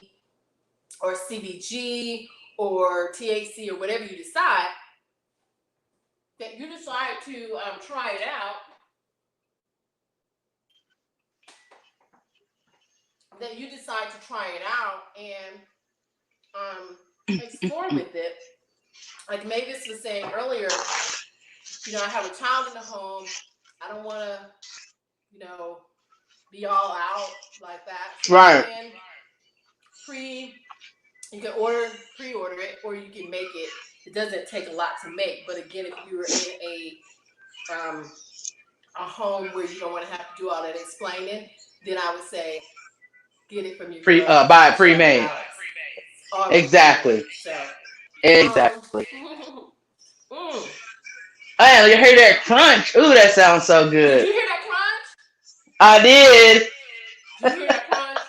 or CBG or THC or whatever you decide, that you decide to try it out, that you decide to try it out and explore with it. Like Mavis was saying earlier, I have a child in the home. I don't want to, be all out like that. So Right. you can pre-order it, or you can make it. It doesn't take a lot to make, but again, if you were in a home where you don't want to have to do all that explaining, then I would say get it from your girl, Buy it Chef pre-made. Alex. Already Exactly. pre-made. So, Exactly. mm. Hey, you hear that crunch? Ooh, that sounds so Did good. you hear that crunch? I did. Did you hear that crunch?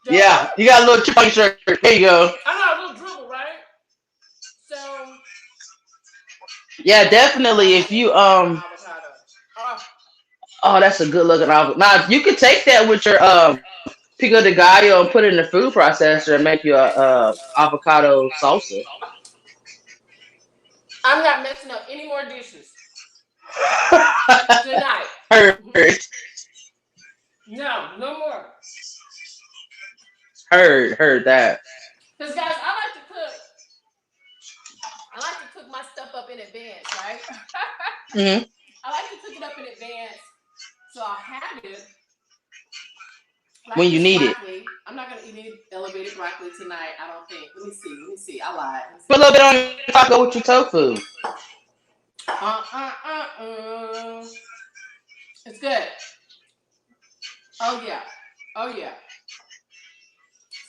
Yeah, you got a little chip on your shirt. There you go. I got a little dribble, right? So Yeah, let's see what definitely. I If think you about the avocado. Oh, oh, that's a good looking avocado. Now you could take that with your pico de gallo and put it in the food processor and make you a avocado salsa. I'm not messing up any more dishes tonight. Heard, No, no more. heard that. Because guys, I like to cook my stuff up in advance, right? Hmm. I like to cook it up in advance, so I'll have it. Like When you this need it, broccoli. I'm not gonna eat any elevated broccoli tonight. I don't think. Let me see. I lied. Let me put a see. little bit on your taco with your tofu. Uh uh uh uh. It's good. Oh yeah. Oh yeah.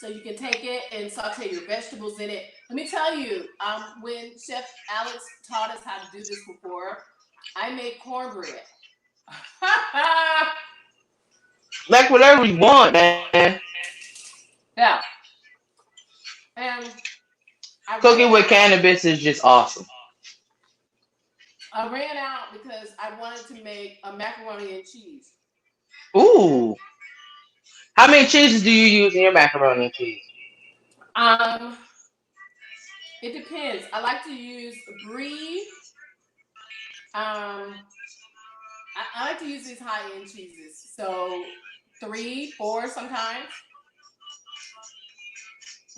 So you can take it and saute your vegetables in it. Let me tell you, when Chef Alex taught us how to do this before, I made cornbread. Like whatever you want, man. Yeah. And I Cooking ran with out. cannabis is just awesome. I ran out because I wanted to make a macaroni and cheese. Ooh, how many cheeses do you use in your macaroni and cheese? Um, It depends. I like to use brie. Um, I like to use these high end cheeses. So 3, 4 sometimes.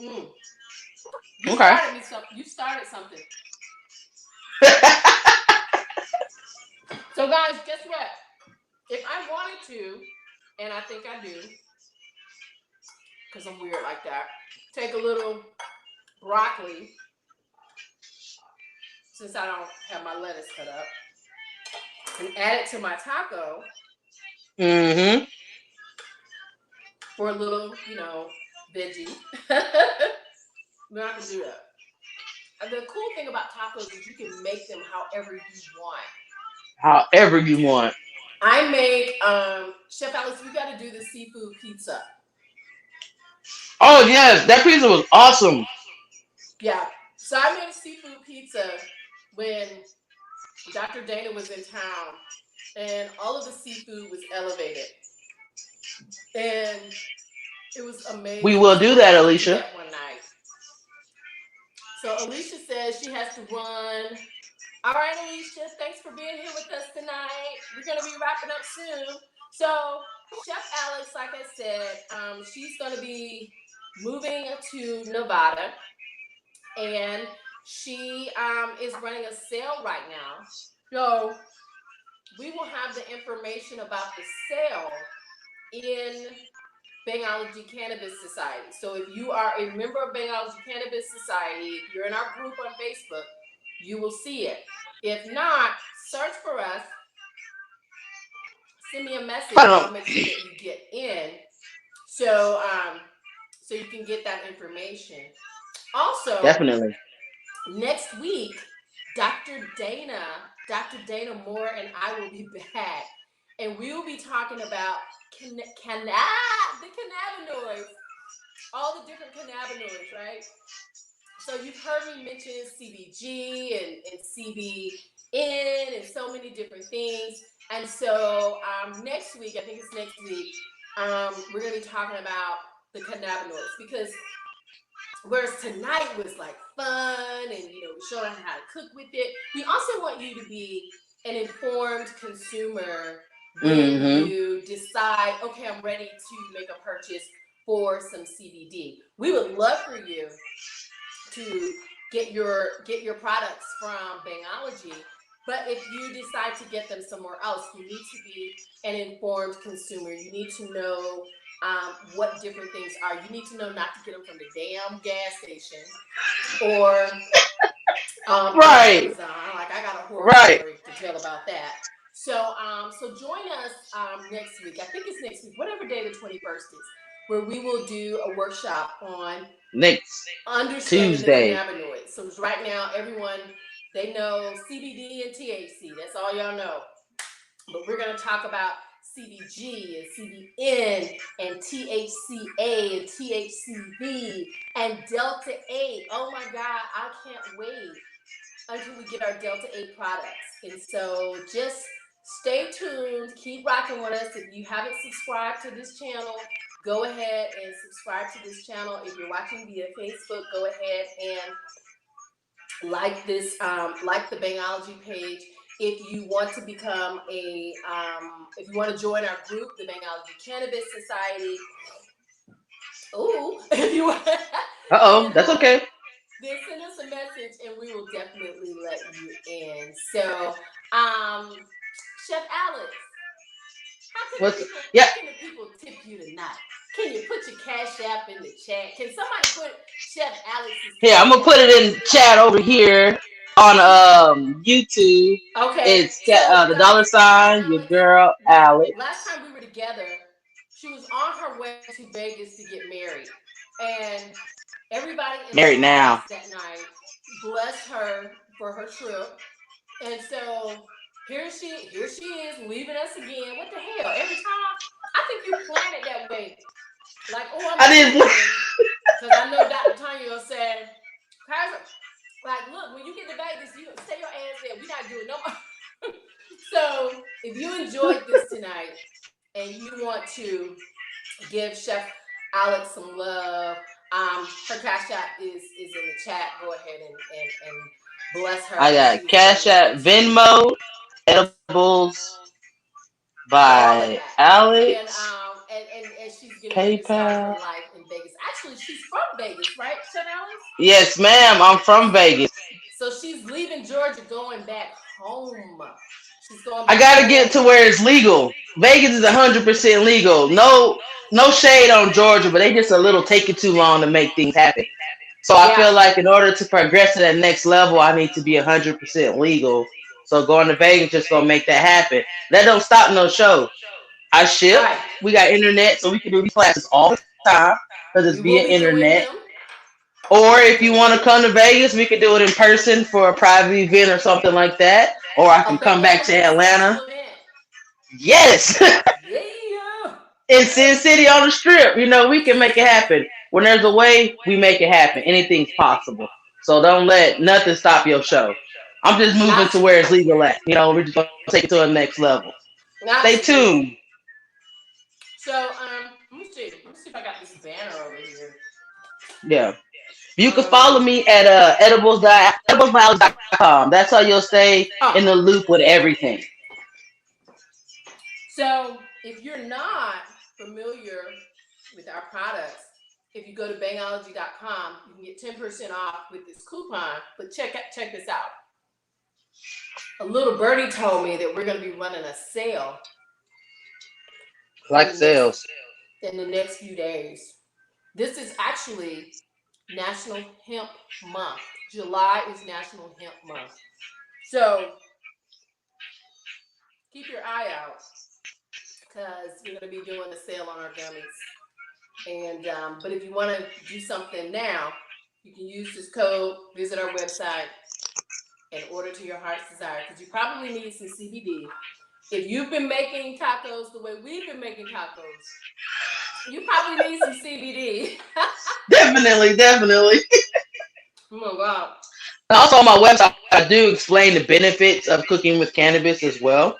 Mm. You Okay. started me some. You started something. So guys, guess what? If I wanted to, and I think I do, because I'm weird like that, take a little broccoli, since I don't have my lettuce cut up, and add it to my taco Mm-hmm. for a little, veggie. Then I can do that. And the cool thing about tacos is you can make them however you want. However you want. I make Chef Alex, we got to do the seafood pizza. Oh yes, that pizza was awesome. Yeah. So I made a seafood pizza when Dr. Dana was in town, and all of the seafood was elevated. And it was We amazing. will So do we're that, gonna have to do Alicia. that one night. So Alicia says she has to run. All right, Alicia, thanks for being here with us tonight. We're gonna be wrapping up soon. So Chef Alex, like I said, she's gonna be moving to Nevada, and she is running a sale right now. So we will have the information about the sale in Bhangology Cannabis Society. So if you are a member of Bhangology Cannabis Society, if you're in our group on Facebook, you will see it. If not, search for us, send me a message, I and don't. I'll make sure that you get in. So so you can get that information. Also, Definitely. next week, Dr. Dana Moore and I will be back, and we will be talking about the cannabinoids, all the different cannabinoids, right? So you've heard me mention CBG and CBN and so many different things. And so next week, I think it's next week, we're going to be talking about the cannabinoids, because whereas tonight was like fun and we showed them how to cook with it, we also want you to be an informed consumer when Mm-hmm. you decide, okay, I'm ready to make a purchase for some CBD. We would love for you to get your products from Bangology. But if you decide to get them somewhere else, you need to be an informed consumer. You need to know what different things are. You need to know not to get them from the damn gas station or on Right. Amazon. Like, I got a horror Right. story to tell about that. So join us next week. I think it's next week, whatever day the 21st is, where we will do a workshop on Next understanding the Tuesday. cannabinoids. So right now, everyone, they know CBD and THC. That's all y'all know. But we're going to talk about CBG and CBN and THCA and THCV and Delta 8. Oh my God, I can't wait until we get our Delta 8 products. And so just stay tuned, keep rocking with us. If you haven't subscribed to this channel, go ahead and subscribe to this channel. If you're watching via Facebook, go ahead and like the Bangology page. If you want to become if you want to join our group, the Bangology Cannabis Society, if you Uh-oh, then that's okay. then send us a message and we will definitely let you in. So, um, Chef Alex, What's yeah? how can the people tip you tonight? Can you put your Cash App in the chat? Can somebody put Chef Alex's Here, I'm Cash gonna put App it in in chat over here on YouTube. Okay, It's so the guys, dollar sign, your girl last Alex. time we were together, she was on her way to Vegas to get married, and everybody in the Married audience now. that night blessed her for her trip. And so here she is leaving us again. What the hell? Every time, I think you plan it that way. Like, oh, I'm I didn't. leaving, because I know Dr. Tanya said, like, look, when you get to Vegas, you stay your ass there. We're not doing no more. So if you enjoyed this tonight and you want to give Chef Alex some love, Her cash app is in the chat. Go ahead and bless her I as got she's doing Cash this App, next week. Venmo, edibles All of by that. And Alex, and she's getting ready to start her PayPal. life in Vegas. Actually, she's from Vegas, right, Chef Alice? Yes, ma'am. I'm from Vegas. So she's leaving Georgia, going back home. She's going I back gotta get home. to where it's legal. Vegas is 100% legal. No, no shade on Georgia, but they just a little taking too long to make things happen. So I Yeah. feel like in order to progress to that next level, I need to be 100% legal. So going to Vegas just gonna make that happen. That don't stop no show. I ship. Right. We got internet, so we can do these classes all the time because it's We will via be doing internet. them. We Or will be if you doing want to them. come to Vegas, we could do it in person for a private event or something like that. Or I A can come back to Bangology special Atlanta. event. Yes. Yeah. In Sin City on the strip, we can make it happen. When there's a way, we make it happen. Anything's possible. So don't let nothing stop your show. I'm just moving to where it's Absolutely. legal at. We're just gonna take it to the next level. Stay Absolutely. tuned. So let me see. Let me see if I got this banner over here. Yeah. You can follow Um me at edibles.com. That's how you'll stay in oh, the loop with everything. so if you're not familiar with our products, if you go to bangology.com, you can get 10% off with this coupon. But check this out. A little birdie told me that we're going to be running a sale in Like the next sales. few days. This is actually National Hemp Month. July is National Hemp Month. So keep your eye out because we're going to be doing a sale on our gummies. And but if you want to do something now, you can use this code, visit our website, and order to your heart's desire because you probably need some CBD. If you've been making tacos the way we've been making tacos, you probably need some CBD. Definitely, definitely. Oh my god. And also on my website, I do explain the benefits of cooking with cannabis as well.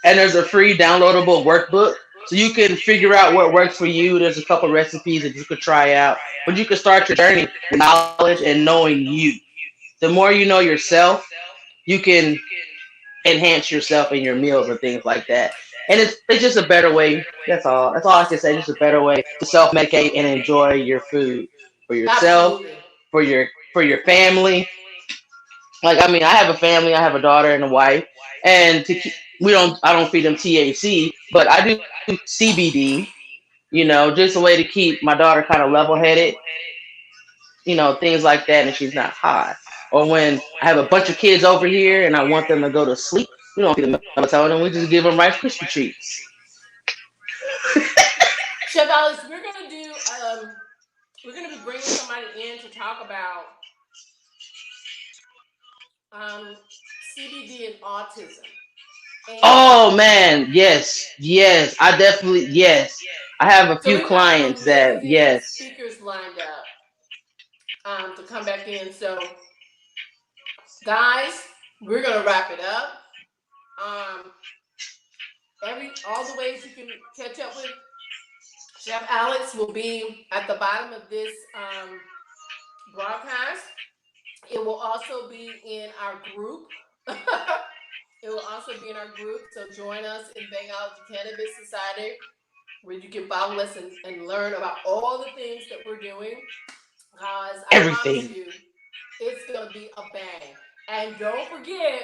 And there's a free downloadable workbook. So you can figure out what works for you. There's a couple recipes that you could try out. But you can start your journey with knowledge and knowing you. The more you know yourself, you can enhance yourself in your meals and things like that. And it's just a better way. That's all. That's all I can say. Just a better way to self medicate and enjoy your food for yourself, Absolutely. for your family. Like I mean, I have a family. I have a daughter and a wife, and we don't. I don't feed them THC, but I do CBD. Just a way to keep my daughter kind of level headed. Things like that, and she's not high. Or when I have a bunch of kids over here and I want them to go to sleep, we don't feed them melatonin. We just give them Rice Krispie treats. Chef Alice, we're gonna be bringing somebody in to talk about um, CBD and autism. And Oh man, yes, yes, I definitely yes. I have a so few we've got some clients that amazing yes, speakers lined up to come back in. So, guys, we're gonna wrap it up. Um, all the ways you can catch up with Chef Alex will be at the bottom of this broadcast. It will also be in our group. It will also be in our group. So join us in Bangology Cannabis Society, where you can follow us and learn about all the things that we're doing. Because I promise everything. you, it's going to be a bang. And don't forget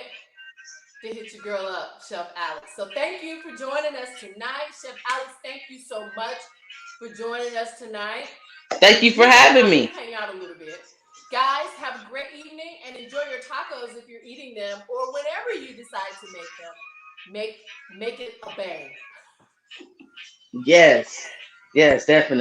to hit your girl up, Chef Alex. So thank you for joining us tonight. Chef Alex, thank you so much for joining us tonight. Thank you for We're going to having have you me. hang out a little bit. Guys, have a great evening and enjoy your tacos if you're eating them or whenever you decide to make them. Make it a bang. Yes, yes, definitely.